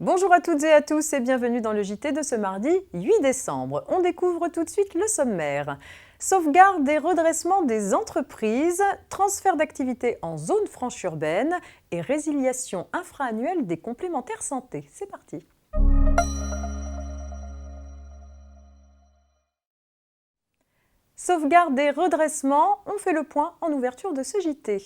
Bonjour à toutes et à tous et bienvenue dans le JT de ce mardi 8 décembre. On découvre tout de suite le sommaire. Sauvegarde et redressement des entreprises, transfert d'activité en zone franche urbaine et résiliation infra-annuelle des complémentaires santé. C'est parti. Sauvegarde et redressement, on fait le point en ouverture de ce JT.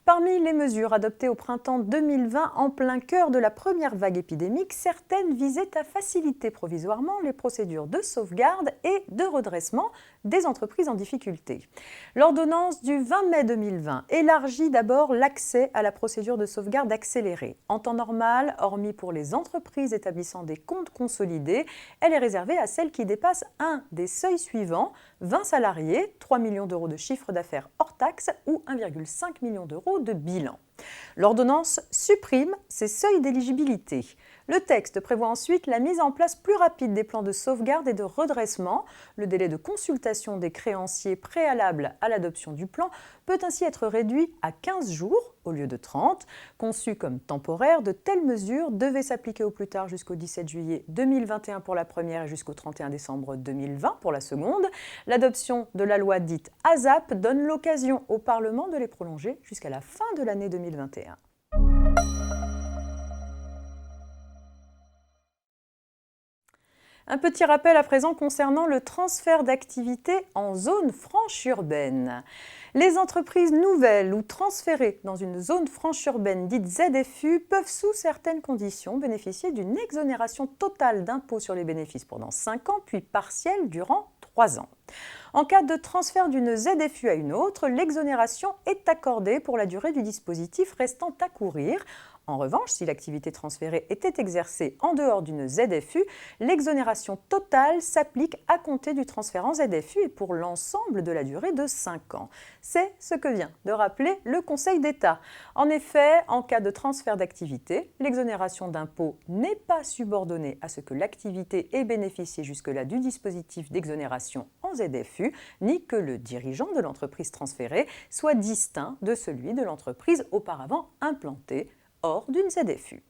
Parmi les mesures adoptées au printemps 2020 en plein cœur de la première vague épidémique, certaines visaient à faciliter provisoirement les procédures de sauvegarde et de redressement des entreprises en difficulté. L'ordonnance du 20 mai 2020 élargit d'abord l'accès à la procédure de sauvegarde accélérée. En temps normal, hormis pour les entreprises établissant des comptes consolidés, elle est réservée à celles qui dépassent un des seuils suivants: 20 salariés, 3 millions d'euros de chiffre d'affaires hors taxe ou 1,5 million d'euros de bilan. L'ordonnance supprime ces seuils d'éligibilité. Le texte prévoit ensuite la mise en place plus rapide des plans de sauvegarde et de redressement. Le délai de consultation des créanciers préalable à l'adoption du plan peut ainsi être réduit à 15 jours au lieu de 30. Conçues comme temporaires, de telles mesures devaient s'appliquer au plus tard jusqu'au 17 juillet 2021 pour la première et jusqu'au 31 décembre 2020 pour la seconde. L'adoption de la loi dite ASAP donne l'occasion au Parlement de les prolonger jusqu'à la fin de l'année 2021. Un petit rappel à présent concernant le transfert d'activité en zone franche urbaine. Les entreprises nouvelles ou transférées dans une zone franche urbaine dite ZFU peuvent sous certaines conditions bénéficier d'une exonération totale d'impôt sur les bénéfices pendant 5 ans puis partielle durant 3 ans. En cas de transfert d'une ZFU à une autre, l'exonération est accordée pour la durée du dispositif restant à courir. En revanche, si l'activité transférée était exercée en dehors d'une ZFU, l'exonération totale s'applique à compter du transfert en ZFU et pour l'ensemble de la durée de 5 ans. C'est ce que vient de rappeler le Conseil d'État. En effet, en cas de transfert d'activité, l'exonération d'impôt n'est pas subordonnée à ce que l'activité ait bénéficié jusque-là du dispositif d'exonération en ZFU, ni que le dirigeant de l'entreprise transférée soit distinct de celui de l'entreprise auparavant implantée hors d'une ZFU.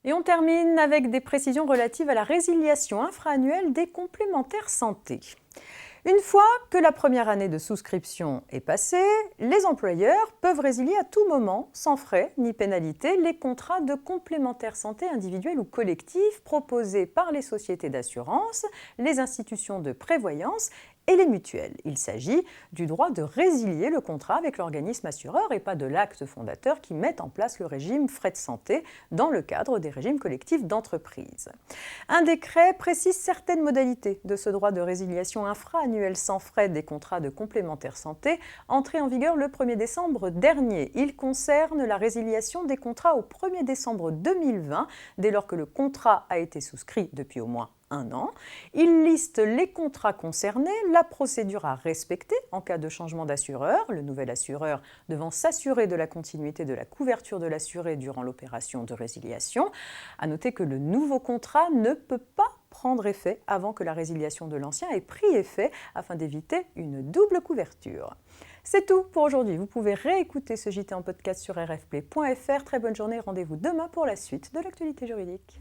Et on termine avec des précisions relatives à la résiliation infra-annuelle des complémentaires santé. Une fois que la première année de souscription est passée, les employeurs peuvent résilier à tout moment, sans frais ni pénalité, les contrats de complémentaires santé individuels ou collectifs proposés par les sociétés d'assurance, les institutions de prévoyance et les mutuelles. Il s'agit du droit de résilier le contrat avec l'organisme assureur et pas de l'acte fondateur qui met en place le régime frais de santé dans le cadre des régimes collectifs d'entreprise. Un décret précise certaines modalités de ce droit de résiliation infra-annuel sans frais des contrats de complémentaires santé, entré en vigueur le 1er décembre dernier. Il concerne la résiliation des contrats au 1er décembre 2020, dès lors que le contrat a été souscrit depuis au moins 1 an. Il liste les contrats concernés, la procédure à respecter en cas de changement d'assureur, le nouvel assureur devant s'assurer de la continuité de la couverture de l'assuré durant l'opération de résiliation. À noter que le nouveau contrat ne peut pas prendre effet avant que la résiliation de l'ancien ait pris effet afin d'éviter une double couverture. C'est tout pour aujourd'hui. Vous pouvez réécouter ce JT en podcast sur rfplay.fr. Très bonne journée, rendez-vous demain pour la suite de l'actualité juridique.